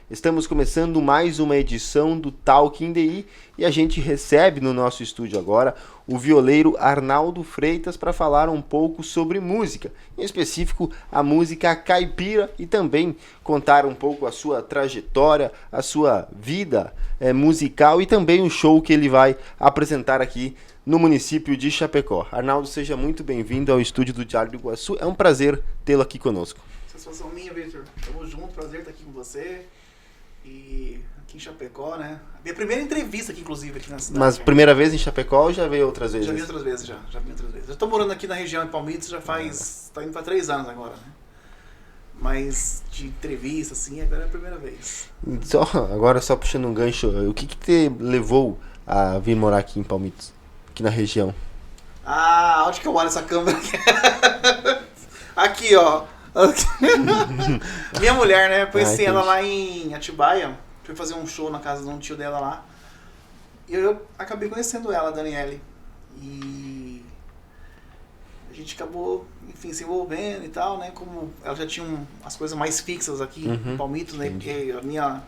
Estamos começando mais uma edição do Talking DI e a gente recebe no nosso estúdio agora o violeiro Arnaldo Freitas para falar um pouco sobre música, em específico a música caipira e também contar um pouco a sua trajetória, a sua vida musical e também o show que ele vai apresentar aqui no município de Chapecó. Arnaldo, seja muito bem-vindo ao estúdio do Diário do Iguaçu. É um prazer tê-lo aqui conosco. Satisfação minha, Victor. Tamo junto, prazer estar aqui com você. E aqui em Chapecó, né? Minha primeira entrevista aqui, inclusive, aqui na cidade. Mas primeira vez em Chapecó ou já veio outras vezes? Já vim outras vezes, já vim outras vezes. Eu tô morando aqui na região em Palmitos já faz... tá indo pra 3 anos agora, né? Mas de entrevista, assim, agora é a primeira vez. Agora só puxando um gancho, o que te levou a vir morar aqui em Palmitos? Aqui na região? Ah, onde que eu olho essa câmera aqui? Aqui, ó. Minha mulher, né? Conheci ela lá em Atibaia. Fui fazer um show na casa de um tio dela lá. E eu acabei conhecendo ela, a Daniele. E a gente acabou, enfim, se envolvendo e tal, né? Como ela já tinha as coisas mais fixas aqui em Palmitos, né? Porque a minha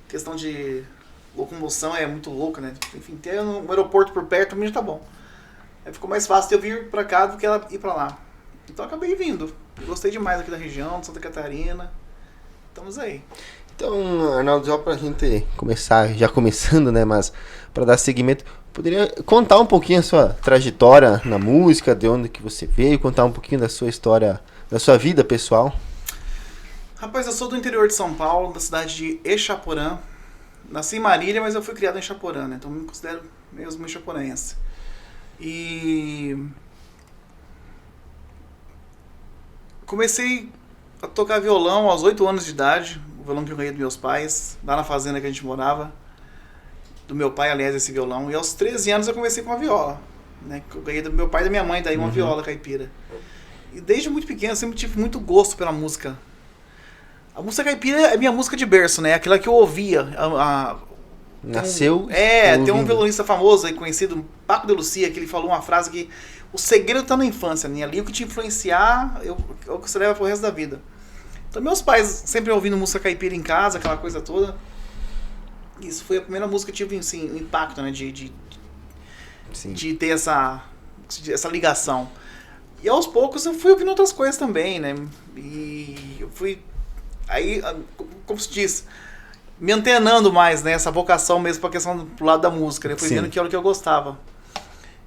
questão de locomoção é muito louca, né? Enfim, ter um aeroporto por perto pra mim já tá bom. Aí ficou mais fácil eu vir pra cá do que ela ir pra lá. Então acabei vindo. Gostei demais aqui da região, de Santa Catarina. Estamos aí. Então, Arnaldo, já pra gente começar, já começando, né, mas para dar seguimento, poderia contar um pouquinho a sua trajetória na música, de onde que você veio, contar um pouquinho da sua história, da sua vida pessoal? Rapaz, eu sou do interior de São Paulo, da cidade de Exaporã. Nasci em Marília, mas eu fui criado em Exaporã, né? Então eu me considero mesmo exaporense. E comecei a tocar violão aos 8 anos de idade, o violão que eu ganhei dos meus pais, lá na fazenda que a gente morava, do meu pai, aliás, esse violão. E aos 13 anos eu comecei com a viola, né, que eu ganhei do meu pai e da minha mãe, daí uma viola caipira. E desde muito pequeno eu sempre tive muito gosto pela música. A música caipira é minha música de berço, né, aquela que eu ouvia. Nasceu? Tem um violonista famoso aí, conhecido, Paco de Lucia, que ele falou uma frase que o segredo tá na infância, né? Ali o que te influenciar, é o que você leva pro resto da vida. Então meus pais sempre ouvindo música caipira em casa, aquela coisa toda. Isso foi a primeira música que tive, assim, um impacto, né? De ter essa ligação. E aos poucos eu fui ouvindo outras coisas também, né? E eu fui, aí, como se diz, me antenando mais, né? Essa vocação mesmo pra questão do lado da música, né? Fui vendo que era o que eu gostava.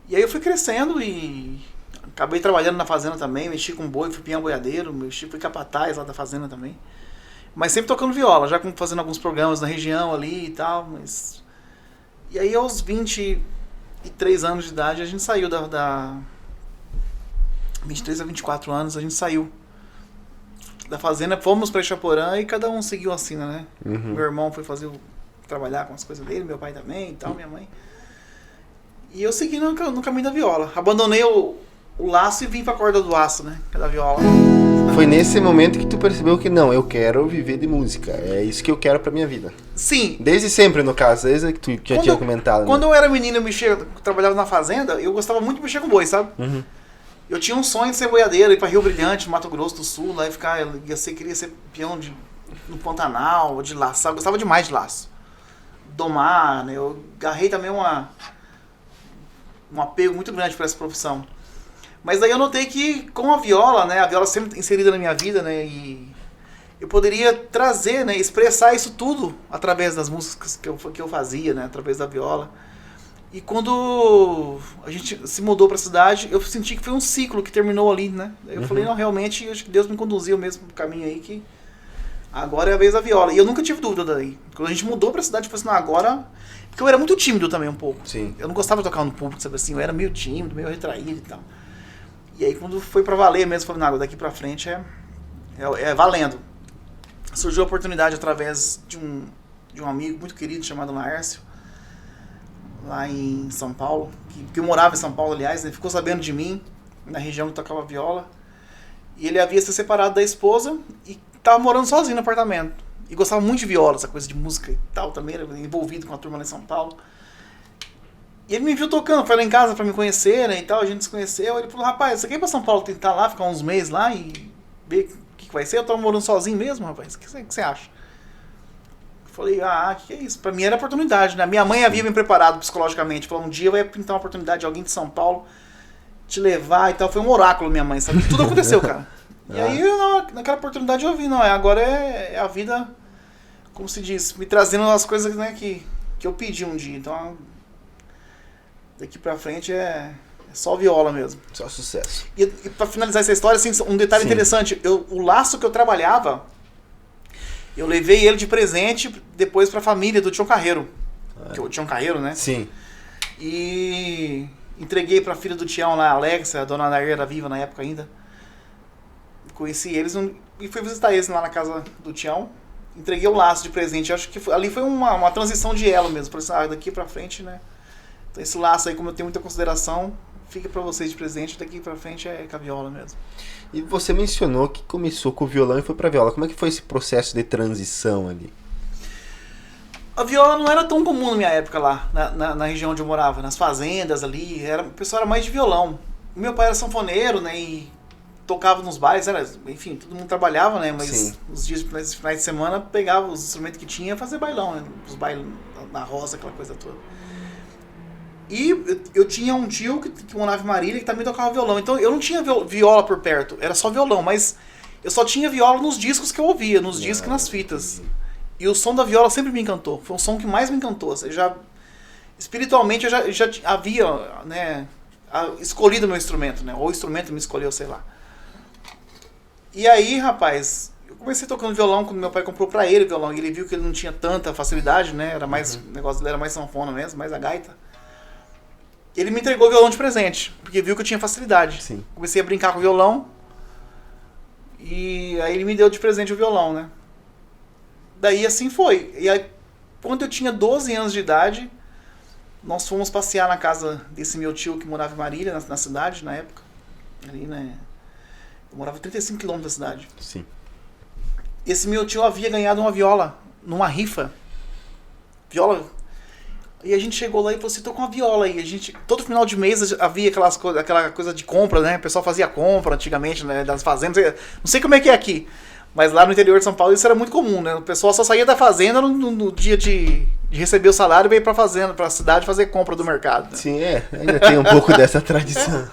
E aí eu fui crescendo e acabei trabalhando na fazenda também, mexi com boi, fui peão boiadeiro, fui capataz lá da fazenda também. Mas sempre tocando viola, já fazendo alguns programas na região ali e tal, mas... E aí aos 23 anos de idade a gente saiu 23 a 24 anos a gente saiu da fazenda, fomos pra Exaporã e cada um seguiu assim, né? Meu irmão foi trabalhar com as coisas dele, meu pai também e tal, minha mãe. E eu segui no caminho da viola. Abandonei o laço e vim pra corda do aço, né? Da viola. Foi nesse momento que tu percebeu que não, eu quero viver de música. É isso que eu quero pra minha vida. Sim. Desde sempre, no caso, desde que tu já tinha comentado. Quando eu era menino, eu trabalhava na fazenda, eu gostava muito de mexer com boi, sabe? Eu tinha um sonho de ser boiadeiro, ir pra Rio Brilhante, Mato Grosso do Sul, lá e ficar, queria ser peão no Pantanal, de laço, eu gostava demais de laço. Domar, né? Eu agarrei também um apego muito grande por essa profissão. Mas daí eu notei que com a viola, né, a viola sempre inserida na minha vida, né, e eu poderia trazer, né, expressar isso tudo através das músicas que eu fazia, né, através da viola. E quando a gente se mudou para a cidade, eu senti que foi um ciclo que terminou ali, né. Eu falei, não, realmente, acho que Deus me conduziu mesmo pro caminho aí, que agora é a vez da viola. E eu nunca tive dúvida daí. Quando a gente mudou para a cidade, eu falei assim, não, agora... Porque eu era muito tímido também um pouco. Sim. Eu não gostava de tocar no público, sabe assim, eu era meio tímido, meio retraído e tal. E aí quando foi pra valer mesmo, falei, não, daqui pra frente é valendo. Surgiu a oportunidade através de um amigo muito querido chamado Laércio, lá em São Paulo, que morava em São Paulo, aliás, ele ficou sabendo de mim, na região que tocava viola, e ele havia se separado da esposa e tava morando sozinho no apartamento. E gostava muito de viola, essa coisa de música e tal, também era envolvido com a turma lá em São Paulo. E ele me viu tocando, foi lá em casa pra me conhecer, né, e tal, a gente se conheceu. Ele falou, rapaz, você quer ir pra São Paulo tentar lá, ficar uns meses lá e ver o que vai ser? Eu tava morando sozinho mesmo, rapaz, o que você acha? falei, que é isso? Pra mim era oportunidade, né? Minha mãe havia me preparado psicologicamente. Falou, um dia vai pintar uma oportunidade de alguém de São Paulo te levar e tal. Foi um oráculo, minha mãe, sabe? Tudo aconteceu, cara. E aí, naquela oportunidade eu vi, agora é a vida, como se diz, me trazendo as coisas, né, que eu pedi um dia. Então, daqui pra frente é só viola mesmo. Só sucesso. E pra finalizar essa história, assim, um detalhe interessante. O laço que eu trabalhava, eu levei ele de presente depois pra família do Tião Carreiro. Que o Tião Carreiro, né? Sim. E entreguei pra filha do Tião lá, a Alexa, a dona Ana era viva na época ainda. Conheci eles e fui visitar eles lá na casa do Tião. Entreguei o laço de presente. Acho que ali foi uma transição de elo mesmo. Falei assim, daqui pra frente, né? Então esse laço aí, como eu tenho muita consideração, fica pra vocês de presente. Daqui pra frente é com a viola mesmo. E você mencionou que começou com o violão e foi pra viola. Como é que foi esse processo de transição ali? A viola não era tão comum na minha época lá, na região onde eu morava. Nas fazendas ali, o pessoal era mais de violão. O meu pai era sanfoneiro, né? E tocava nos bailes, enfim, todo mundo trabalhava, né? Mas nos finais de semana pegava os instrumentos que tinha e fazia bailão, né? Os bailes na roça, aquela coisa toda. E eu tinha um tio que morava em Marília que também tocava violão. Então eu não tinha viola por perto, era só violão, mas eu só tinha viola nos discos que eu ouvia, nos discos e nas fitas. E o som da viola sempre me encantou, foi o som que mais me encantou. Espiritualmente eu já havia, né, escolhido o meu instrumento, né? Ou o instrumento me escolheu, sei lá. E aí, rapaz, eu comecei tocando violão quando meu pai comprou pra ele o violão. E ele viu que ele não tinha tanta facilidade, né? Era mais, o negócio dele era mais sanfona mesmo, mais a gaita. Ele me entregou o violão de presente, porque viu que eu tinha facilidade. Sim. Comecei a brincar com o violão. E aí ele me deu de presente o violão, né? Daí assim foi. E aí, quando eu tinha 12 anos de idade, nós fomos passear na casa desse meu tio que morava em Marília, na cidade, na época. Ali, né? Eu morava a 35 km da cidade. Sim. Esse meu tio havia ganhado uma viola numa rifa. Viola. E a gente chegou lá e falou assim, tô com uma viola aí. A gente, todo final de mês havia aquela coisa de compra, né? O pessoal fazia compra antigamente, né? Das fazendas. Não sei como é que é aqui. Mas lá no interior de São Paulo isso era muito comum, né? O pessoal só saía da fazenda no dia de receber o salário e veio pra fazenda, pra cidade fazer compra do mercado. Né? Sim, ainda tem um pouco dessa tradição.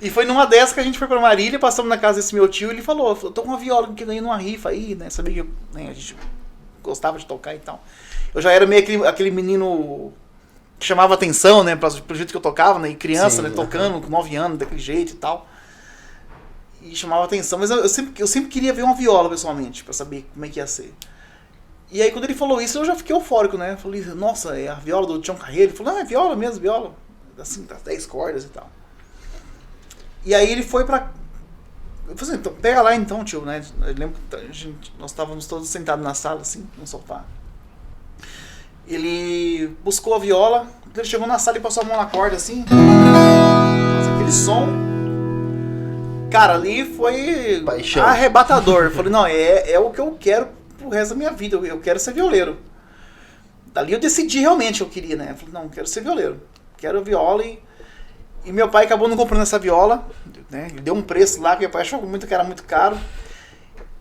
E foi numa dessas que a gente foi pra Marília, passamos na casa desse meu tio e ele falou, eu tô com uma viola que ganhei numa rifa aí, né? Sabia que a gente gostava de tocar e tal. Eu já era meio aquele menino que chamava atenção, né? Pro jeito que eu tocava, né? E criança, sim, né? Tocando com 9 anos, daquele jeito e tal. E chamava atenção, mas eu sempre queria ver uma viola pessoalmente, pra saber como é que ia ser. E aí quando ele falou isso, eu já fiquei eufórico, né? Eu falei, nossa, é a viola do Tião Carreiro? Ele falou, é viola mesmo, viola. Assim, das 10 cordas e tal. E aí ele foi pra... Eu falei assim, então, pega lá então, tio, né? Eu lembro que nós estávamos todos sentados na sala, assim, no sofá. Ele buscou a viola, ele chegou na sala e passou a mão na corda, assim. Nossa, aquele som... Cara, ali foi paixão. Arrebatador. Eu falei, não, é o que eu quero pro resto da minha vida. Eu quero ser violeiro. Dali eu decidi realmente que eu queria, né? Eu falei, não, eu quero ser violeiro. Quero viola e meu pai acabou não comprando essa viola, né? Ele deu um preço lá que meu pai achou que era muito caro.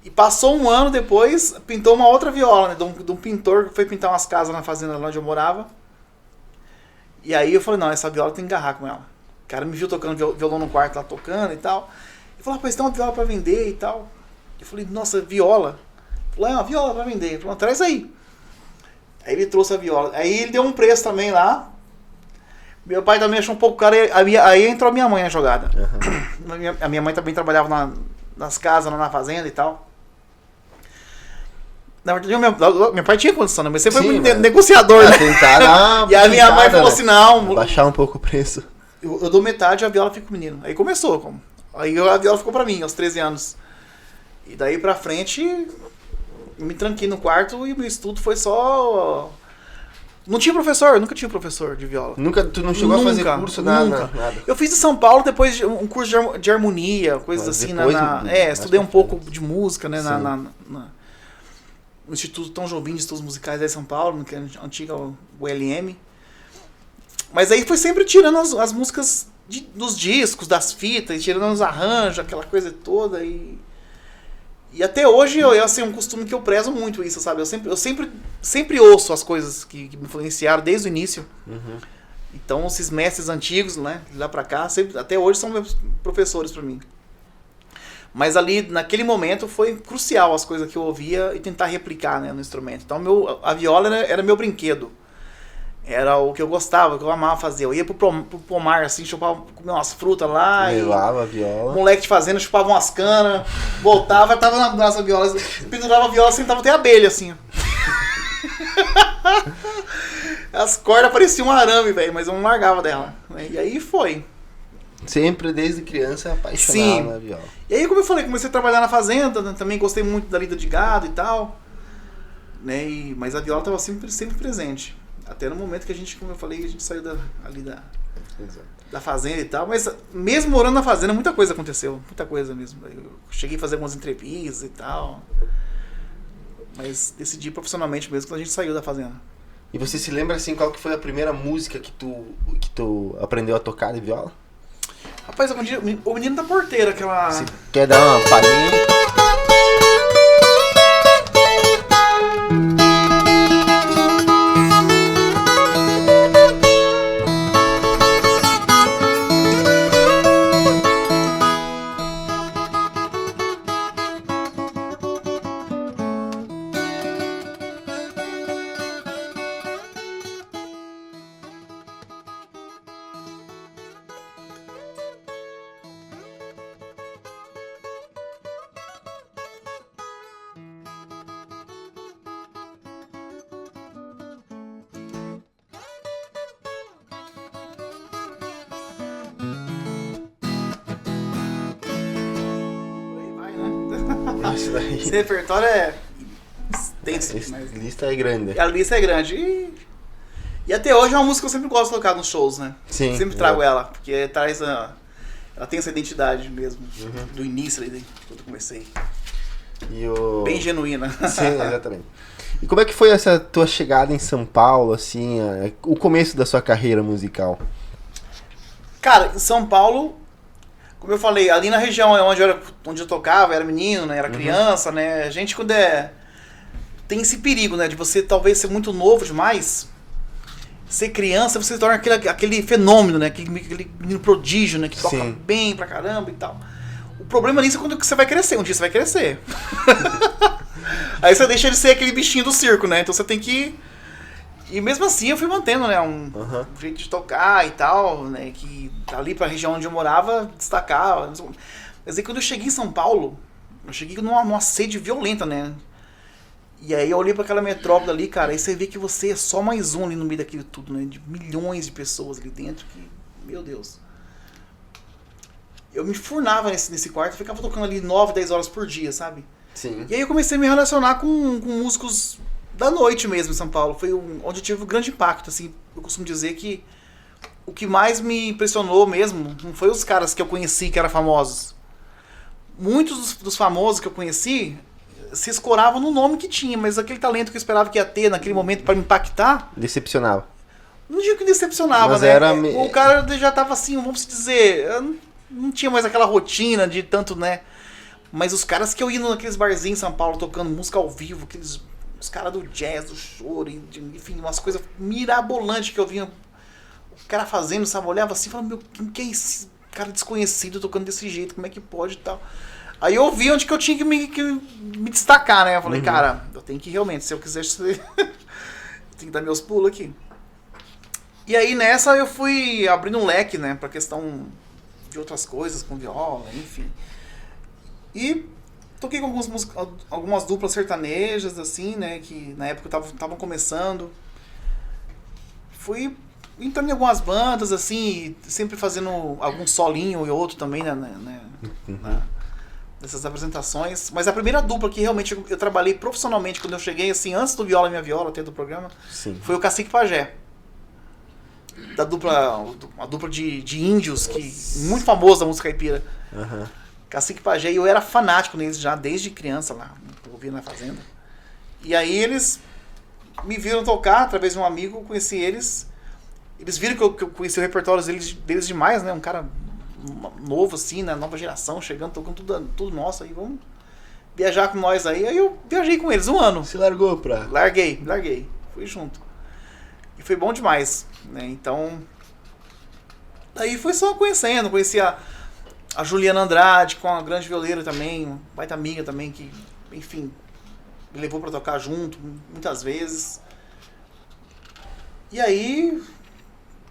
E passou um ano depois, pintou uma outra viola, né? De um pintor que foi pintar umas casas na fazenda lá onde eu morava. E aí eu falei, não, essa viola tem que agarrar com ela. O cara me viu tocando violão no quarto lá, tocando e tal. Ele falou, rapaz, tem uma viola pra vender e tal. Eu falei, nossa, viola? Ele falou, é uma viola pra vender. Ele falou, traz aí. Aí ele trouxe a viola. Aí ele deu um preço também lá. Meu pai também achou um pouco caro. Aí entrou a minha mãe na jogada. Uhum. A minha mãe também trabalhava nas casas, lá na fazenda e tal. Na verdade, meu pai tinha condição, né? Mas você foi muito negociador, né? Tentar e a minha mãe falou assim, não... Baixar um pouco o preço. Eu dou metade e a viola fica com o menino. Aí começou. Aí a viola ficou pra mim, aos 13 anos. E daí pra frente, eu me tranquei no quarto e meu estudo foi só... Não tinha professor, nunca tive professor de viola. Tu não chegou a fazer curso? Nada. Eu fiz em São Paulo depois um curso de harmonia, coisas assim. Estudei um pouco de música, né? No Instituto Tom Jobim de Estudos Musicais de São Paulo, que é a antiga ULM. Mas aí foi sempre tirando as músicas dos discos, das fitas, tirando os arranjos, aquela coisa toda. E E até hoje, assim, é um costume que eu prezo muito isso, sabe? Eu sempre ouço as coisas que me influenciaram desde o início. Então, esses mestres antigos, né, de lá pra cá, até hoje são meus professores pra mim. Mas ali, naquele momento, foi crucial as coisas que eu ouvia e tentar replicar, né, no instrumento. Então, a viola era meu brinquedo. Era o que eu gostava, o que eu amava fazer. Eu ia pro pomar, assim, chupava, comia umas frutas lá. Levava a viola. Moleque de fazenda, chupava umas canas, voltava, tava na nossa viola, pendurava a viola, sentava até abelha, assim. As cordas pareciam um arame, velho, mas eu não largava dela. E aí foi. Sempre, desde criança, apaixonado na viola. E aí, como eu falei, comecei a trabalhar na fazenda, né? Também gostei muito da lida de gado e tal. Né? Mas a viola estava sempre presente. Até no momento que a gente, como eu falei, a gente saiu da fazenda e tal. Mas mesmo morando na fazenda, muita coisa aconteceu. Muita coisa mesmo. Eu cheguei a fazer algumas entrevistas e tal. Mas decidi profissionalmente mesmo quando a gente saiu da fazenda. E você se lembra, assim, qual que foi a primeira música que tu aprendeu a tocar de viola? Rapaz, o menino da porteira, aquela... Você quer dar uma palhinha? Esse repertório é extenso. A lista é grande. A lista é grande. E até hoje é uma música que eu sempre gosto de tocar nos shows, né? Sim. Sempre trago ela, porque traz ela tem essa identidade mesmo, do início ali, quando eu comecei. Bem genuína. Sim, exatamente. E como é que foi essa tua chegada em São Paulo, assim, o começo da sua carreira musical? Cara, em São Paulo, como eu falei, ali na região onde eu tocava, era menino, né, era criança, né, a gente quando tem esse perigo, né, de você talvez ser muito novo demais, ser criança, você se torna aquele fenômeno, né, aquele menino prodígio, né, que toca bem pra caramba e tal. O problema nisso é quando você vai crescer, um dia você vai crescer. Aí você deixa de ser aquele bichinho do circo, né, então você tem que... E mesmo assim eu fui mantendo, né, um jeito de tocar e tal, né, que ali pra região onde eu morava, destacava. Mas aí quando eu cheguei em São Paulo, eu cheguei numa sede violenta, né. E aí eu olhei pra aquela metrópole ali, cara, aí você vê que você é só mais um ali no meio daquilo tudo, né, de milhões de pessoas ali dentro, que, meu Deus. Eu me furnava nesse quarto, ficava tocando ali 9, 10 horas por dia, sabe. Sim. E aí eu comecei a me relacionar com músicos da noite mesmo em São Paulo. Foi onde eu tive um grande impacto, assim. Eu costumo dizer que o que mais me impressionou mesmo não foi os caras que eu conheci que eram famosos. Muitos dos famosos que eu conheci se escoravam no nome que tinha, mas aquele talento que eu esperava que ia ter naquele momento para me impactar... Decepcionava. Não digo que decepcionava, mas né? O cara já tava assim, vamos dizer... Não tinha mais aquela rotina de tanto, né? Mas os caras que eu ia naqueles barzinhos em São Paulo tocando música ao vivo, os caras do jazz, do choro, enfim, umas coisas mirabolantes que eu vinha o cara fazendo, sabe? Eu olhava assim e falava, meu, quem é esse cara desconhecido tocando desse jeito? Como é que pode e tal? Aí eu vi onde que eu tinha que me destacar, né? Eu falei, cara, eu tenho que realmente, se eu quiser ser... eu tenho que dar meus pulos aqui. E aí nessa eu fui abrindo um leque, né? Pra questão de outras coisas, com viola, enfim. E toquei com algumas duplas sertanejas, assim, né, que na época estavam começando. Fui entrando em algumas bandas, assim, sempre fazendo algum solinho e outro também, nessas apresentações. Mas a primeira dupla que realmente eu trabalhei profissionalmente quando eu cheguei, assim, antes do Viola Minha Viola, até do programa, foi o Cacique Pajé. Uma dupla de índios, muito famosa da música caipira. Cacique Pajé, e eu era fanático neles já desde criança lá, ouvia na fazenda. E aí eles me viram tocar através de um amigo, conheci eles. Eles viram que eu conheci o repertório deles demais, né? Um cara novo assim, né? Nova geração, chegando, tocando tudo nosso. Aí vamos viajar com nós aí eu viajei com eles 1 ano. Você largou pra... Larguei. Fui junto. E foi bom demais, né? Então, aí foi só conhecendo. Conheci a Juliana Andrade, com a grande violeira também, baita amiga também, que, enfim, me levou pra tocar junto muitas vezes. E aí,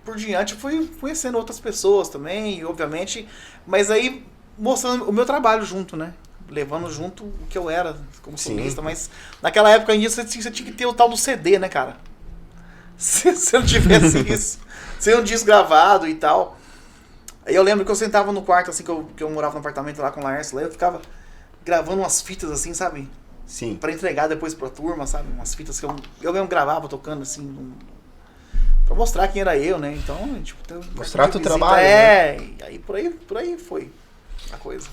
por diante, fui conhecendo outras pessoas também, obviamente, mas aí mostrando o meu trabalho junto, né? Levando junto o que eu era como solista, mas naquela época ainda você tinha que ter o tal do CD, né, cara? Se eu não tivesse isso, sem um disco gravado e tal. Aí eu lembro que eu sentava no quarto, assim, que eu morava no apartamento lá com o Laércio, lá eu ficava gravando umas fitas, assim, sabe? Sim. Pra entregar depois pra turma, sabe? Umas fitas que eu mesmo gravava tocando, assim, pra mostrar quem era eu, né? Então, tipo... Mostrar teu trabalho, né? Aí por aí foi a coisa.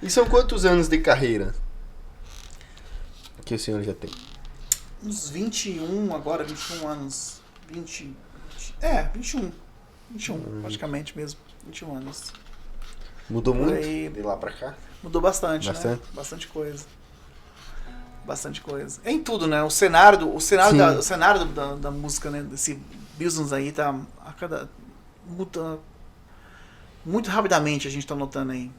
E são quantos anos de carreira que o senhor já tem? Uns 21 agora, 21 anos. 21, praticamente mesmo. 21 anos. Mudou muito aí, de lá pra cá? Mudou bastante, né? Bastante coisa. Bastante coisa. É em tudo, né? O cenário da música, né? Desse business aí tá muda muito rapidamente, a gente tá notando aí.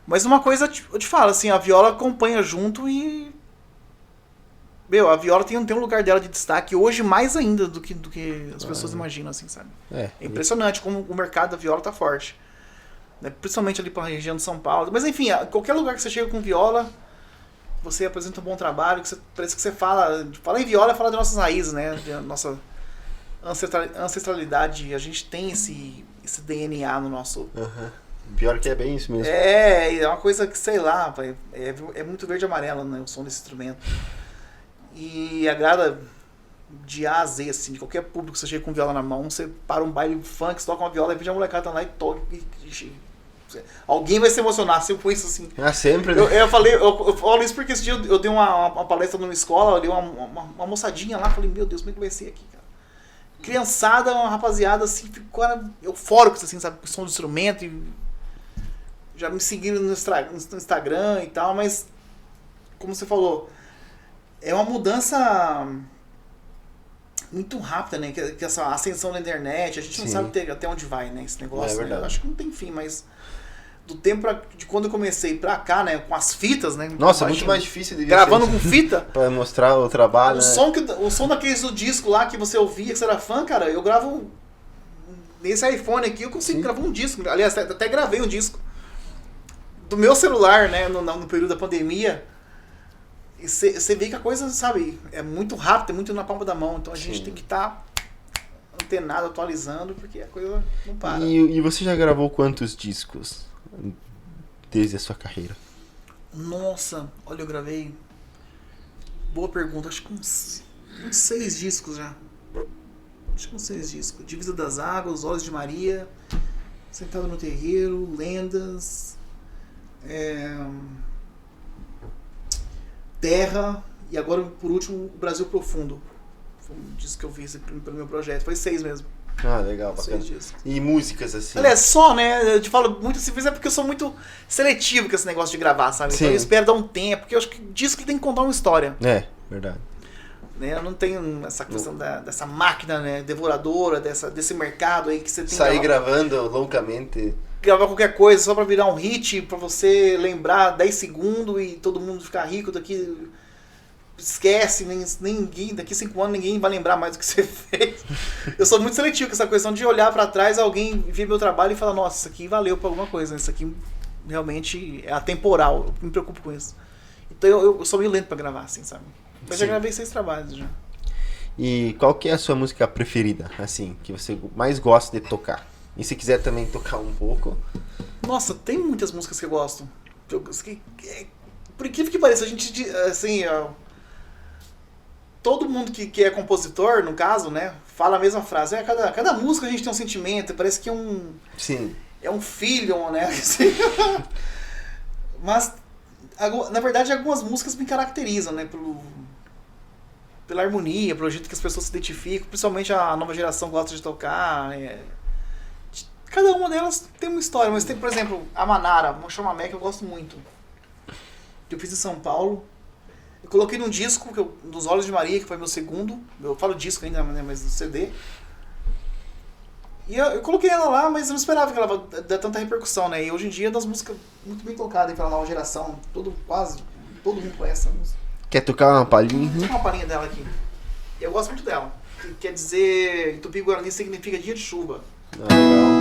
Mas uma coisa eu te falo, assim, a viola acompanha junto e... a viola tem um lugar dela de destaque hoje mais ainda do que as pessoas imaginam, assim, sabe? É impressionante como o mercado da viola tá forte. Né? Principalmente ali pra região de São Paulo. Mas enfim, qualquer lugar que você chega com viola, você apresenta um bom trabalho, parece que você fala em viola, fala das nossas raízes, né? Da nossa ancestralidade. A gente tem esse DNA no nosso... Pior que é bem isso mesmo. É uma coisa que, sei lá, é muito verde e amarelo, né? O som desse instrumento. E agrada de A a Z, assim, de qualquer público que você chega com viola na mão, você para um baile funk, você toca uma viola, e a molecada tá lá e toca. Alguém vai se emocionar se eu com isso, assim. Sempre, né? Eu falo isso porque esse dia eu dei uma palestra numa escola, eu dei uma moçadinha lá, falei, meu Deus, como é que vai ser aqui, cara? Criançada, uma rapaziada, assim, ficou eufórico, assim, sabe, com o som do instrumento, e já me seguiram no Instagram e tal, mas, como você falou, é uma mudança muito rápida, né? Que essa ascensão da internet, a gente não sabe até onde vai, né? Esse negócio, verdade. Né? Eu acho que não tem fim, mas do tempo de quando eu comecei pra cá, né? Com as fitas, né? Nossa, muito mais difícil de gravando com fita. Pra mostrar o trabalho, o som daqueles do disco lá que você ouvia, que você era fã, cara, eu gravo nesse iPhone aqui, eu consigo gravar um disco. Aliás, até gravei um disco do meu celular, né? No período da pandemia. E você vê que a coisa, sabe, é muito rápida, é muito na palma da mão. Então a gente tem que estar antenado, atualizando, porque a coisa não para. E você já gravou quantos discos desde a sua carreira? Nossa, olha, eu gravei... Boa pergunta, acho que uns 6 discos já. Acho que uns 6 discos. Divisa das Águas, Olhos de Maria, Sentado no Terreiro, Lendas... Terra e agora, por último, o Brasil Profundo. Foi um disco que eu fiz pelo meu projeto. Foi 6 mesmo. Ah, legal, bacana. 6 discos. E músicas assim? Aliás, só, né? Eu te falo muito assim, mas é porque eu sou muito seletivo com esse negócio de gravar, sabe? Então eu espero dar um tempo, porque eu acho que disco tem que contar uma história. É, verdade. Né? Eu não tenho essa questão dessa máquina, né, devoradora, desse mercado aí que você tem sair gravando loucamente. Gravar qualquer coisa só pra virar um hit, pra você lembrar 10 segundos e todo mundo ficar rico daqui. Esquece, ninguém, daqui 5 anos ninguém vai lembrar mais do que você fez. Eu sou muito seletivo com essa questão de olhar pra trás, alguém ver meu trabalho e falar, nossa, isso aqui valeu pra alguma coisa, isso aqui realmente é atemporal, eu me preocupo com isso. Então eu sou meio lento pra gravar, assim, sabe? Mas já gravei 6 trabalhos já. E qual que é a sua música preferida, assim, que você mais gosta de tocar? E se quiser também tocar um pouco. Nossa, tem muitas músicas que eu gosto. Por incrível que pareça, a gente, assim, todo mundo que é compositor, no caso, né, fala a mesma frase. Cada música a gente tem um sentimento, parece que é um... Sim. É um filho, né? Mas, na verdade, algumas músicas me caracterizam, né, pela harmonia, pelo jeito que as pessoas se identificam, principalmente a nova geração gosta de tocar, Cada uma delas tem uma história, mas tem, por exemplo, a Manara, uma chamamé que eu gosto muito. que eu fiz em São Paulo. Eu coloquei num disco, dos Olhos de Maria, que foi meu segundo. Eu falo disco ainda, né, mas no CD. E eu coloquei ela lá, mas eu não esperava que ela dar tanta repercussão, né? E hoje em dia é das músicas muito bem tocadas pela nova geração. Quase todo mundo conhece essa música. Quer tocar uma palhinha? Vou tocar uma palhinha dela aqui. Eu gosto muito dela. Que quer dizer, em Tupi-Guarani significa dia de chuva. Legal.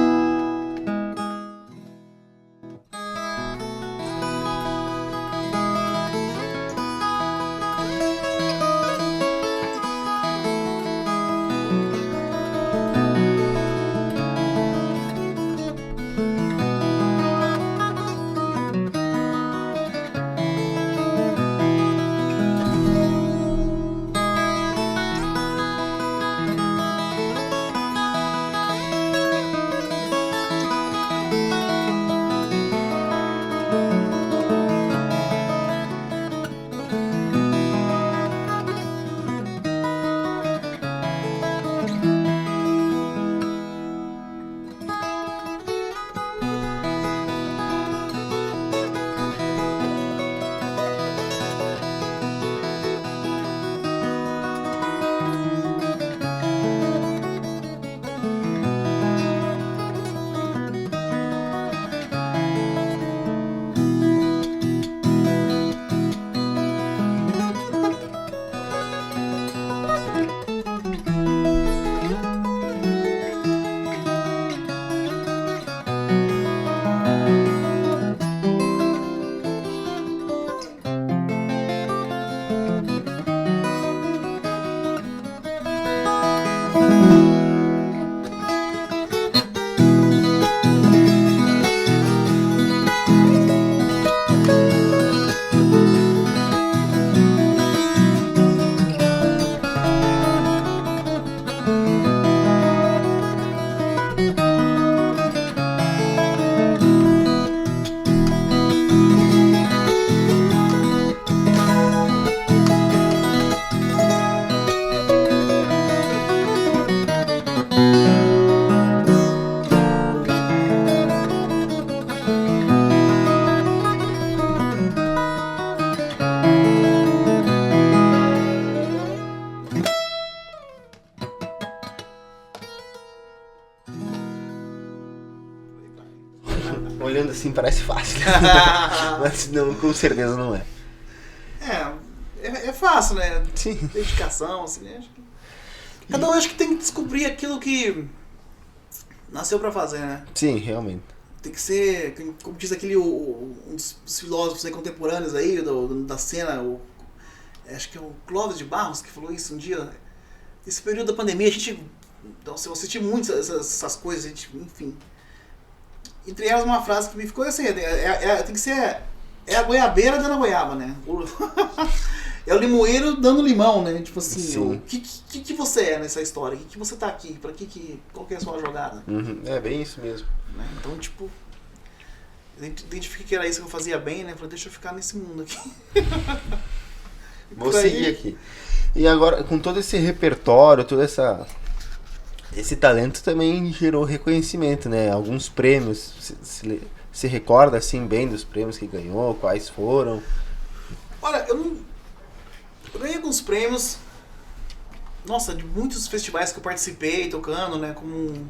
Olhando assim parece fácil, mas não, com certeza não é. É fácil, né? Sim. Dedicação, assim, né? Cada um acho que tem que descobrir aquilo que nasceu pra fazer, né? Sim, realmente. Tem que ser, como diz um dos filósofos aí contemporâneos aí, da cena, acho que é o Clóvis de Barros que falou isso um dia. Nesse período da pandemia, a gente, eu assisti muito essas coisas, a gente, enfim. Entre elas uma frase que me ficou assim, tem que ser, é a goiabeira dando a goiaba, né? É o limoeiro dando limão, né? Tipo assim, o que você é nessa história? O que você tá aqui? Qual que é a sua jogada? Uhum, é bem isso mesmo. Né? Então, tipo, eu identifiquei que era isso que eu fazia bem, né? Falei, deixa eu ficar nesse mundo aqui. Vou seguir aqui. E agora, com todo esse repertório, todo esse talento também gerou reconhecimento, né? Alguns prêmios. Se recorda assim bem dos prêmios que ganhou? Quais foram? Olha, eu ganhei alguns prêmios, nossa, de muitos festivais que eu participei, tocando, né? Como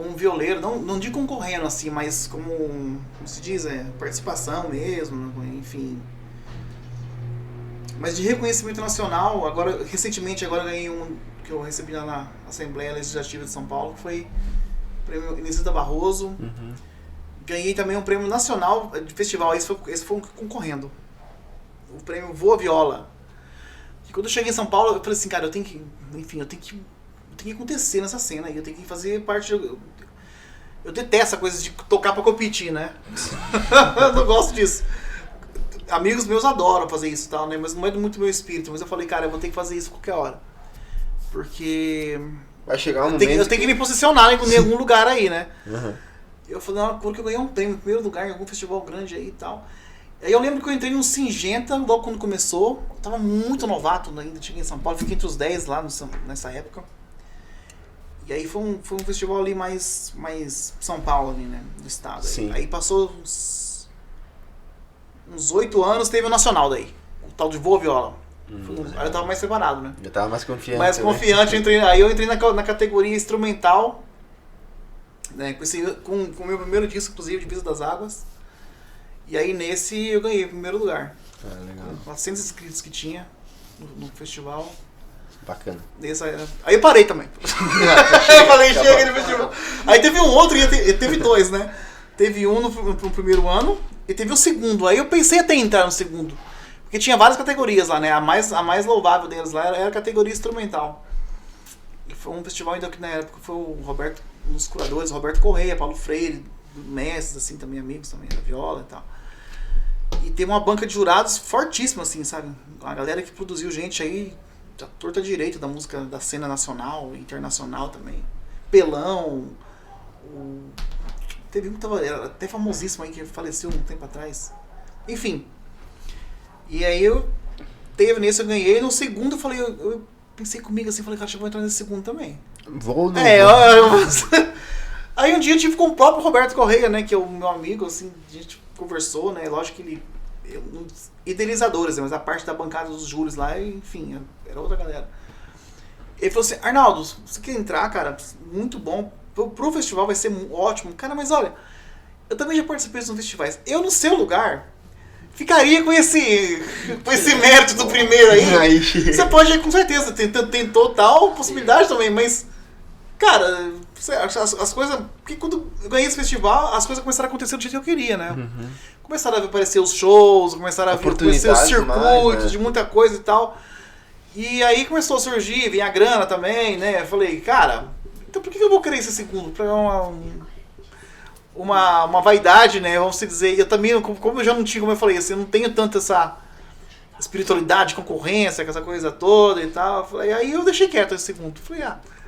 um violeiro, não de concorrendo assim, mas como se diz, participação mesmo, enfim. Mas de reconhecimento nacional, recentemente eu ganhei um que eu recebi lá na Assembleia Legislativa de São Paulo, que foi o prêmio Inesita Barroso. Uhum. Ganhei também um prêmio nacional de festival, esse foi um concorrendo. O prêmio Voa Viola. E quando eu cheguei em São Paulo, eu falei assim, cara, eu tenho que acontecer nessa cena aí, eu tenho que fazer parte. Eu detesto essa coisa de tocar pra competir, né? Eu não gosto disso. Amigos meus adoram fazer isso e tal, né? Mas não é muito meu espírito. Mas eu falei, cara, eu vou ter que fazer isso qualquer hora. Porque vai chegar um momento eu tenho que me posicionar em algum lugar aí, né? Uhum. Eu falei, não, porque eu ganhei um prêmio em primeiro lugar em algum festival grande aí e tal. Aí eu lembro que eu entrei num Singenta logo quando começou. Eu tava muito novato ainda, cheguei em São Paulo, fiquei entre os 10 lá nessa época. E aí foi um festival ali mais São Paulo ali, né? Do estado. Sim. Aí passou uns 8 anos, teve o Nacional daí. O tal de Voa Viola. Aí eu tava mais preparado, né? Eu tava mais confiante. Mais confiante, aí eu entrei na categoria instrumental, né? Com o meu primeiro disco, inclusive, de Visa das Águas. E aí nesse eu ganhei o primeiro lugar. Legal. Com 400 inscritos que tinha no festival. Bacana. Aí eu parei também. Eu falei, chega de festival. Aí teve um outro, teve 2, né? Teve um no primeiro ano e teve o segundo. Aí eu pensei até em entrar no segundo. Porque tinha várias categorias lá, né? A mais louvável deles lá era a categoria instrumental. E foi um festival ainda que na época foi o Roberto, um dos curadores, Roberto Correia, Paulo Freire, mestres, assim, também amigos também, da viola e tal. E teve uma banca de jurados fortíssima, assim, sabe? A galera que produziu gente aí da torta direita da música da cena nacional, internacional também. Pelão, teve um que tava era até famosíssimo aí, que faleceu um tempo atrás. Enfim. E aí eu eu ganhei. No segundo eu falei, eu pensei comigo assim, falei, cara, eu vou entrar nesse segundo também. Vou no. Aí um dia eu tive com o próprio Roberto Correia, né, que é o meu amigo, assim, a gente conversou, né, lógico que ele, idealizadores, né, mas a parte da bancada dos júris lá, enfim, era outra galera. Ele falou assim, Arnaldo, você quer entrar, cara, muito bom, pro festival vai ser ótimo, cara, mas olha, eu também já participei de festivais, eu no seu lugar ficaria com esse mérito do primeiro aí. Você pode, com certeza, tentou tal possibilidade também, mas, cara, as coisas... Porque quando eu ganhei esse festival, as coisas começaram a acontecer do jeito que eu queria, né? Uhum. Começaram a aparecer os shows, começaram a aparecer os circuitos, né? De muita coisa e tal. E aí começou a surgir, vinha a grana também, né? Eu falei, cara, então por que eu vou querer esse segundo? Pra uma vaidade, né? Vamos dizer, eu também, como eu já não tinha, como eu falei, assim, eu não tenho tanto essa espiritualidade, concorrência, com essa coisa toda e tal. Falei, aí eu deixei quieto esse segundo. Falei,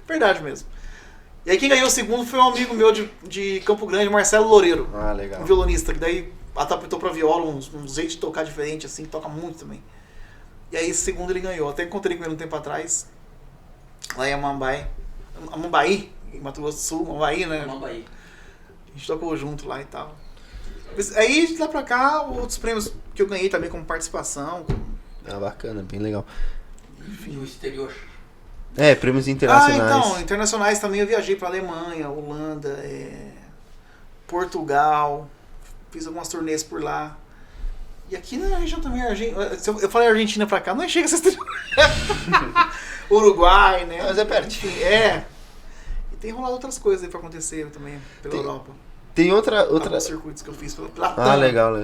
verdade mesmo. E aí quem ganhou o segundo foi um amigo meu de Campo Grande, Marcelo Loureiro. Legal. Um violonista, que daí adaptou pra viola, um jeito de tocar diferente, assim, toca muito também. E aí esse segundo ele ganhou. Até encontrei com ele um tempo atrás, lá em Amambaí, em Mato Grosso do Sul, Amambaí, né? Amambaí. A gente tocou junto lá e tal. Aí de lá pra cá, outros prêmios que eu ganhei também como participação. Bacana, bem legal. Enfim. No exterior. Prêmios internacionais. Então, internacionais também eu viajei pra Alemanha, Holanda, Portugal, fiz algumas turnês por lá. E aqui na região também, eu falei Argentina pra cá, não chega a ser Uruguai, né? Mas é pertinho. E tem rolado outras coisas aí pra acontecer também pela Europa. Tem outra... Alguns circuitos que eu fiz pela Latam. Legal.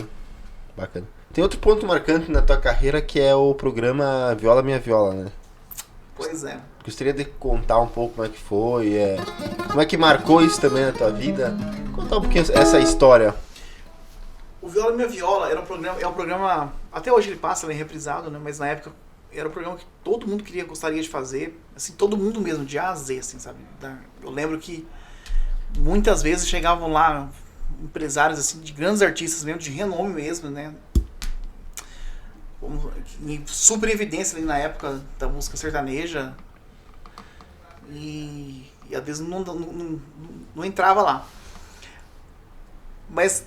Bacana. Tem outro ponto marcante na tua carreira que é o programa Viola Minha Viola, né? Pois é. Gostaria de contar um pouco como é que foi, como é que marcou isso também na tua vida. Contar um pouquinho essa história. O Viola Minha Viola é um programa, até hoje ele passa, ele é reprisado, né? Mas na época era um programa que todo mundo gostaria de fazer, assim, todo mundo mesmo, de A a Z, assim, sabe? Eu lembro que muitas vezes chegavam lá empresários, assim, de grandes artistas mesmo, de renome mesmo, né? Super evidência ali na época da música sertaneja. E às vezes não entrava lá. Mas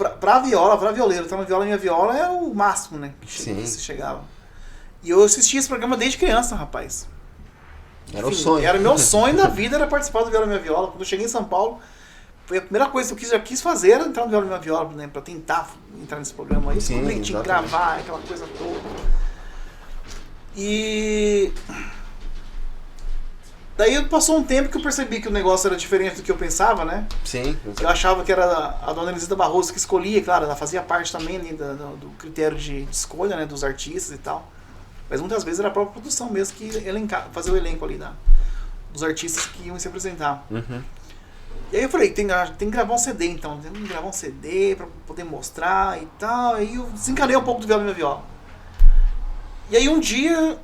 pra violeiro, tá? Viola Minha Viola é o máximo, né? Que você chegava. E eu assistia esse programa desde criança, rapaz. Era o sonho. Era meu sonho da vida, era participar do Viola Minha Viola. Quando eu cheguei em São Paulo, foi a primeira coisa que eu quis fazer, era entrar no Viola Minha Viola, né? Pra tentar entrar nesse programa aí. Bonitinho, gravar, aquela coisa toda. E... daí passou um tempo que eu percebi que o negócio era diferente do que eu pensava, né? Sim. Eu achava que era a dona Elisita Barroso que escolhia, claro, ela fazia parte também ali do critério de escolha, né, dos artistas e tal. Mas muitas vezes era a própria produção mesmo que fazia o elenco ali dos artistas que iam se apresentar. Uhum. E aí eu falei, tem que gravar um CD então, tem que gravar um CD pra poder mostrar e tal. Aí eu desencanei um pouco do Viola Minha Viola. E aí um dia...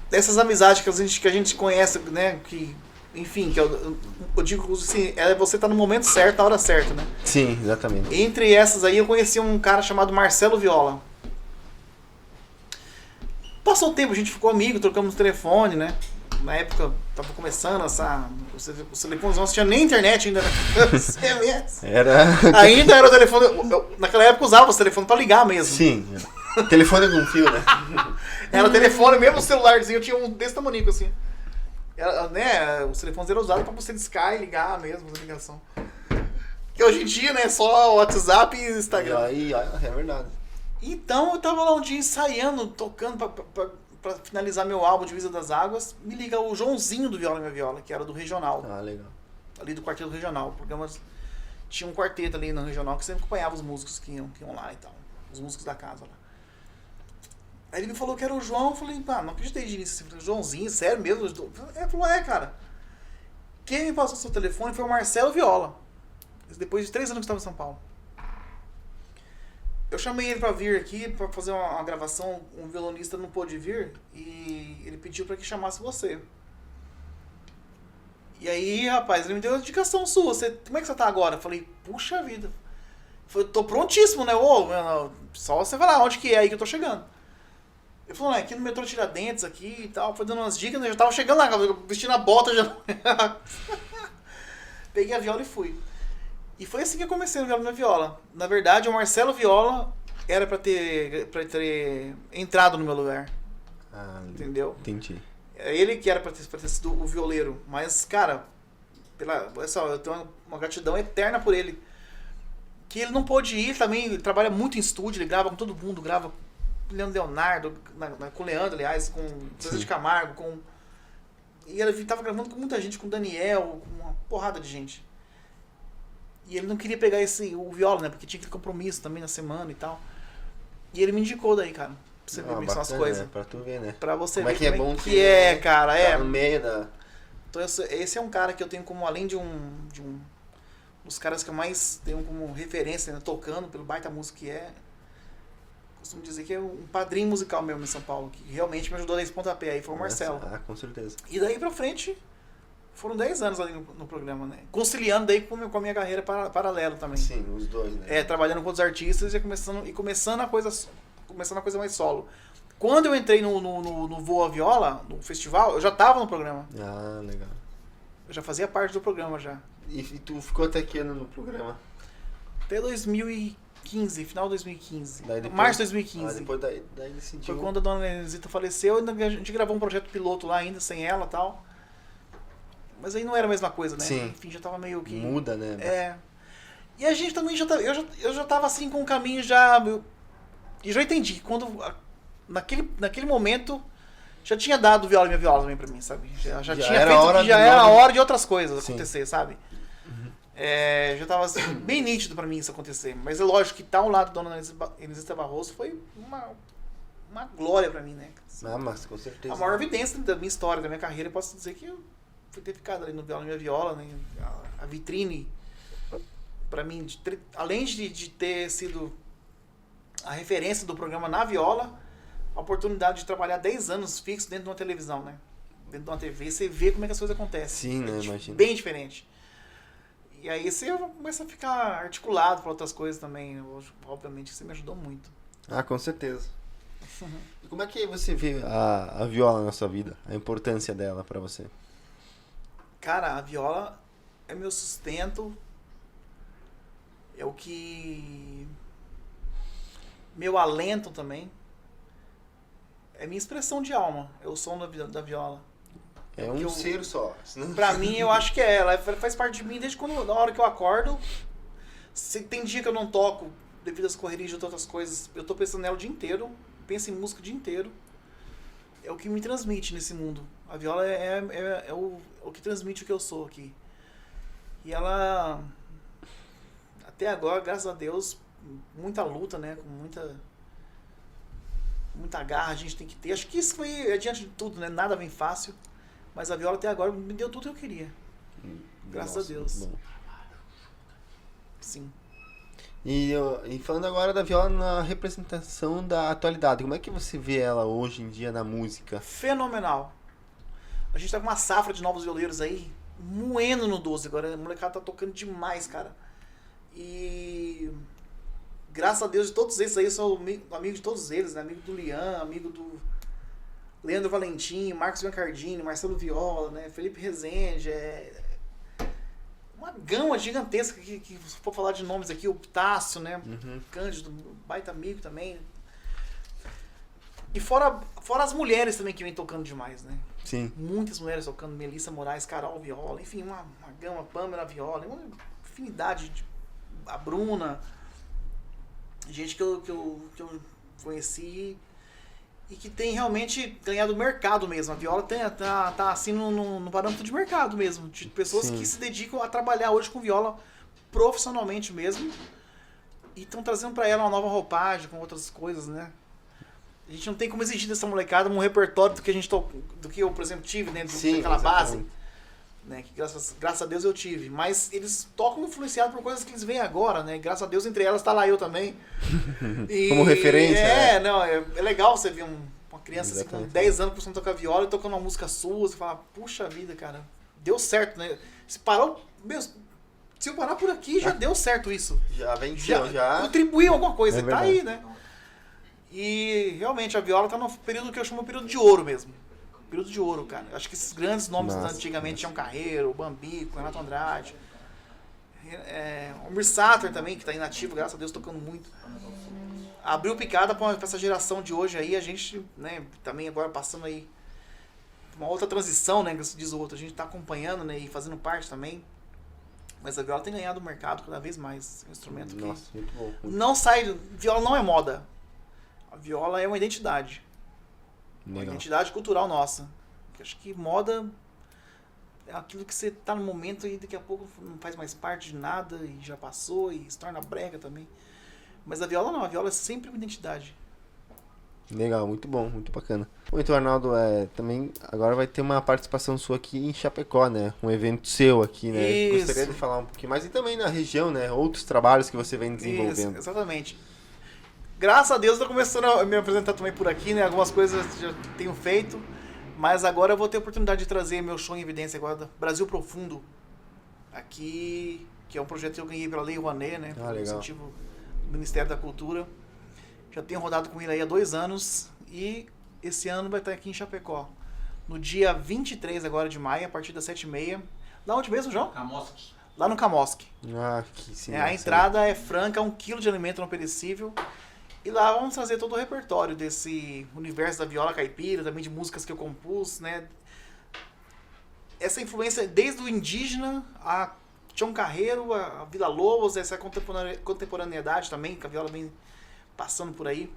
dessas amizades que a gente conhece, né, que, enfim, que eu digo assim, você tá no momento certo, na hora certa, né? Sim, exatamente. Entre essas aí eu conheci um cara chamado Marcelo Viola. Passou o tempo, a gente ficou amigo, trocamos o telefone, né? na época tava começando os telefones não tinha nem internet ainda. CMS. Ainda era o telefone. Naquela época usava os telefones pra ligar mesmo. Sim. Telefone com fio, né? Era telefone, mesmo o celularzinho, eu tinha um desse tamanho assim. Era, né, os telefones eram usados pra você discar e ligar mesmo, a ligação. Que hoje em dia, né, só WhatsApp e Instagram. Aí, é verdade. Então eu tava lá um dia ensaiando, tocando pra finalizar meu álbum Divisa das Águas. Me liga o Joãozinho do Viola Minha Viola, que era do Regional. Ah, legal. Ali do quarteto regional. O programa tinha um quarteto ali no regional que sempre acompanhava os músicos que iam lá e tal. Os músicos da casa lá. Aí ele me falou que era o João, eu falei, pá, não acreditei de início. Joãozinho, sério mesmo? Ele falou, cara. Quem me passou seu telefone foi o Marcelo Viola. Depois de 3 anos que estava em São Paulo. Eu chamei ele pra vir aqui, pra fazer uma gravação, um violonista não pôde vir, e ele pediu pra que chamasse você. E aí, rapaz, ele me deu uma indicação sua. Como é que você tá agora? Eu falei, puxa vida. Eu falei, tô prontíssimo, né? Só você falar onde que é aí que eu tô chegando. Ele falou, aqui no metrô Tiradentes, aqui e tal. Foi dando umas dicas, né? Eu já tava chegando lá, vestindo a bota já. Peguei a viola e fui. E foi assim que eu comecei no Viola Minha Viola. Na verdade, o Marcelo Viola era pra ter entrado no meu lugar. Ah, entendeu? Entendi. É ele que era pra ter sido o violeiro. Mas, cara, eu tenho uma gratidão eterna por ele. Que ele não pôde ir também, ele trabalha muito em estúdio, ele grava com todo mundo, grava com o Leonardo, com o Leandro, aliás, com o César de Camargo, e ele tava gravando com muita gente, com o Daniel, com uma porrada de gente. E ele não queria pegar o viola, né? Porque tinha aquele compromisso também na semana e tal. E ele me indicou daí, cara. Pra você ver como são as coisas. Né? Pra tu ver, né? Pra você como ver é que é bom que é, cara. Tá no meio da... Então esse é um cara que eu tenho como, além de dos caras que eu mais tenho como referência, né? Tocando pelo baita música que é. Costumo dizer que é um padrinho musical mesmo em São Paulo. Que realmente me ajudou nesse pontapé aí. Foi o Marcelo. Ah, com certeza. E daí pra frente... Foram 10 anos ali no programa, né? Conciliando daí com a minha carreira paralela também. Sim, os dois, né? Trabalhando com outros artistas e começando a coisa mais solo. Quando eu entrei no Voa Viola, no festival, eu já tava no programa. Ah, legal. Eu já fazia parte do programa já. E tu ficou até que ano no programa? Até 2015, final de 2015. Depois, março de 2015. Ah, depois daí decidiu... Foi quando a dona Lenisita faleceu, a gente gravou um projeto piloto lá ainda, sem ela e tal. Mas aí não era a mesma coisa, né? Sim. Enfim, já tava meio que... Muda, né? E a gente também eu já tava assim com o caminho já... E já entendi que quando... Naquele momento, já tinha dado Viola Minha Viola também pra mim, sabe? Já tinha feito que já era a hora de outras coisas acontecer, sabe? Uhum. Já tava assim, bem nítido pra mim isso acontecer. Mas é lógico que estar ao lado da dona Elisita Barroso foi uma glória pra mim, né? Ah, mas com certeza. A maior evidência da minha história, da minha carreira, eu posso dizer que eu fui ter ficado ali no Viola Minha Viola, né? A vitrine, pra mim, além de ter sido a referência do programa na viola, a oportunidade de trabalhar 10 anos fixo dentro de uma televisão, né? Dentro de uma TV, você vê como é que as coisas acontecem. Sim, né? Imagina. Bem diferente. E aí você começa a ficar articulado para outras coisas também. Obviamente, você me ajudou muito. Ah, com certeza. E como é que você vê a viola na sua vida? A importância dela pra você? Cara, a viola é meu sustento, é o que... meu alento também, é minha expressão de alma, é o som da viola. É um ser só. Pra mim, eu acho que ela faz parte de mim desde na hora que eu acordo. Tem dia que eu não toco devido às correrias de outras coisas, eu tô pensando nela o dia inteiro, penso em música o dia inteiro. É o que me transmite nesse mundo. A viola é o que transmite o que eu sou aqui. E ela, até agora, graças a Deus, muita luta, né? Com muita garra a gente tem que ter. Acho que isso foi adiante de tudo, né? Nada vem fácil. Mas a viola até agora me deu tudo que eu queria. Graças a Deus. Bom. Sim. E falando agora da viola na representação da atualidade, como é que você vê ela hoje em dia na música? Fenomenal. A gente tá com uma safra de novos violeiros aí, moendo no 12 agora. A molecada tá tocando demais, cara. E graças a Deus de todos esses aí, eu sou amigo de todos eles, né? Amigo do Lian, amigo do Leandro Valentim, Marcos Biancardini, Marcelo Viola, né? Felipe Rezende, uma gama gigantesca que se for falar de nomes aqui, o Tássio, né? Cândido, baita amigo também. E fora as mulheres também que vem tocando demais, né? Sim. Muitas mulheres tocando, Melissa Moraes, Carol Viola, enfim, uma gama, Pâmela Viola, uma infinidade, a Bruna, gente que eu conheci e que tem realmente ganhado mercado mesmo. A viola tá assim no parâmetro de mercado mesmo, de pessoas Sim. que se dedicam a trabalhar hoje com viola profissionalmente mesmo e estão trazendo para ela uma nova roupagem com outras coisas, né? A gente não tem como exigir dessa molecada um repertório do que a gente do que eu, por exemplo, tive dentro daquela base, né? Que graças a Deus eu tive. Mas eles tocam influenciado por coisas que eles veem agora, né? Graças a Deus, entre elas tá lá eu também. Como referência. Não, é legal você ver uma criança assim, com 10 anos começando a tocar viola e tocando uma música sua, você fala, puxa vida, cara, deu certo, né? Se parou, mesmo, se eu parar por aqui, já deu certo isso. Já venceu, já. Contribuiu alguma coisa, É tá verdade. aí, né? E realmente a viola tá no período que eu chamo de período de ouro mesmo. Período de ouro, cara. Acho que esses grandes nomes antigamente tinham Carreiro, Bambico, Renato Andrade. O Mir Sater também, que tá inativo, graças a Deus, tocando muito. Abriu picada pra essa geração de hoje aí, a gente, né, também agora passando aí uma outra transição, né, que se diz o outro, a gente tá acompanhando, né, e fazendo parte também. Mas a viola tem ganhado o mercado cada vez mais. É um instrumento que Nossa, muito bom. não sai. Viola não é moda. A viola é uma identidade. Uma identidade cultural nossa. Eu acho que moda é aquilo que você tá no momento e daqui a pouco não faz mais parte de nada e já passou e se torna brega também. Mas a viola não, a viola é sempre uma identidade. Legal, muito bom, muito bacana. Bom, então, Arnaldo, também agora vai ter uma participação sua aqui em Chapecó, né? Um evento seu aqui, né? Isso. Gostaria de falar um pouquinho mais e também na região, né? Outros trabalhos que você vem desenvolvendo. Isso, exatamente. Graças a Deus eu tô começando a me apresentar também por aqui, né? Algumas coisas já tenho feito, mas agora eu vou ter a oportunidade de trazer meu show em evidência agora do Brasil Profundo. Aqui, que é um projeto que eu ganhei pela Lei Rouanet, né? Por legal. incentivo do Ministério da Cultura. Já tenho rodado com ele aí há 2 anos e esse ano vai estar aqui em Chapecó. No dia 23 agora de maio, a partir das 7h30. Lá onde mesmo, João? Camosque. Lá no Camosque. Ah, que sim. A entrada é franca, 1 kg de alimento não perecível. E lá vamos trazer todo o repertório desse universo da viola caipira, também de músicas que eu compus, né? Essa influência desde o indígena a Tião Carreiro, a Vila Lobos, essa contemporaneidade também, que a viola vem passando por aí.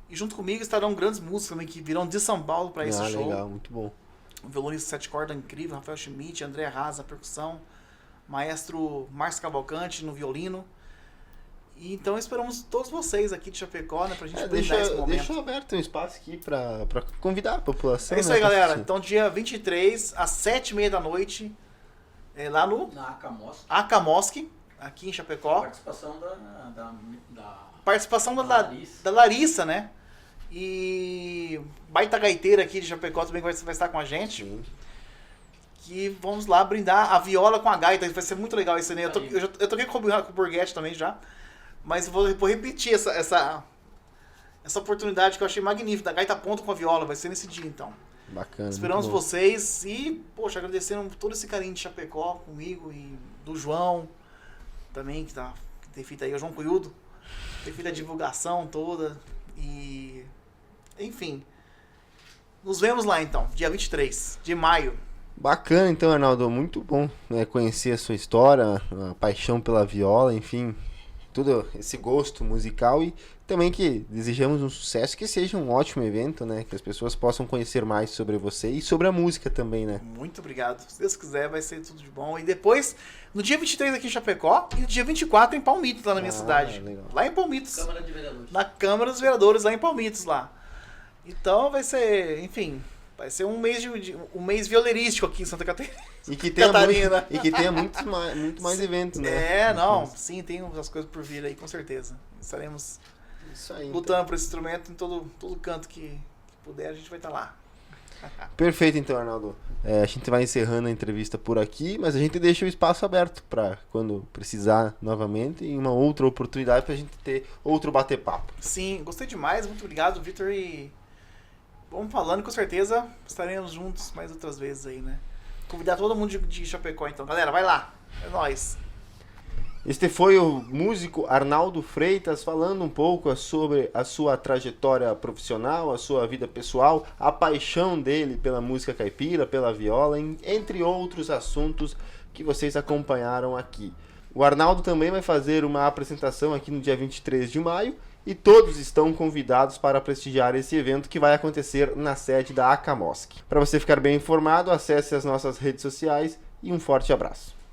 E junto comigo estarão grandes músicos também que virão de São Paulo para esse show. Legal, muito bom. Um violonista 7 cordas incrível, Rafael Schmidt, André Raza, percussão, maestro Márcio Cavalcante no violino. E então esperamos todos vocês aqui de Chapecó, né, pra gente brindar esse momento. Deixa aberto um espaço aqui pra convidar a população. É isso né, aí, galera. assistir. Então, dia 23, às 7h30 da noite, lá no Na Camosque. Acamosque, aqui em Chapecó. Participação Participação da da Larissa, né? E baita gaiteira aqui de Chapecó também vai estar com a gente. Sim. Que vamos lá brindar a viola com a gaita. Vai ser muito legal isso, né? Eu toquei com o Borghetti também já. Mas vou repetir essa oportunidade que eu achei magnífica. Da gaita ponto com a viola. Vai ser nesse dia, então. Bacana. Esperamos muito bom. vocês e, poxa, agradecendo todo esse carinho de Chapecó comigo e do João também, que tem feito aí, o João Cunhudo, tem feito a divulgação toda e, enfim, nos vemos lá então, dia 23 de maio. Bacana, então, Arnaldo. Muito bom, né, conhecer a sua história, a paixão pela viola, enfim, todo esse gosto musical e também que desejamos um sucesso, que seja um ótimo evento, né? Que as pessoas possam conhecer mais sobre você e sobre a música também, né? Muito obrigado. Se Deus quiser, vai ser tudo de bom. E depois, no dia 23 aqui em Chapecó e no dia 24 em Palmitos, lá na minha cidade. Legal. Lá em Palmitos. Câmara de Vereadores. Na Câmara dos Vereadores, lá em Palmitos, lá. Então vai ser, enfim, vai ser um mês violeirístico aqui em Santa Catarina. E que tenha, Catarina. e que tenha muito mais eventos, né? Sim, tem umas coisas por vir aí, com certeza. Estaremos Isso aí. lutando por esse instrumento em todo canto que puder, a gente vai estar lá. Perfeito, então, Arnaldo. A gente vai encerrando a entrevista por aqui, mas a gente deixa o espaço aberto para quando precisar novamente e uma outra oportunidade para a gente ter outro bater-papo. Sim, gostei demais, muito obrigado, Vitor. E Vamos falando, com certeza estaremos juntos mais outras vezes aí, né? Convidar todo mundo de Chapecó, então. Galera, vai lá. É nóis. Este foi o músico Arnaldo Freitas falando um pouco sobre a sua trajetória profissional, a sua vida pessoal, a paixão dele pela música caipira, pela viola, entre outros assuntos que vocês acompanharam aqui. O Arnaldo também vai fazer uma apresentação aqui no dia 23 de maio e todos estão convidados para prestigiar esse evento que vai acontecer na sede da Acamosc. Para você ficar bem informado, acesse as nossas redes sociais e um forte abraço.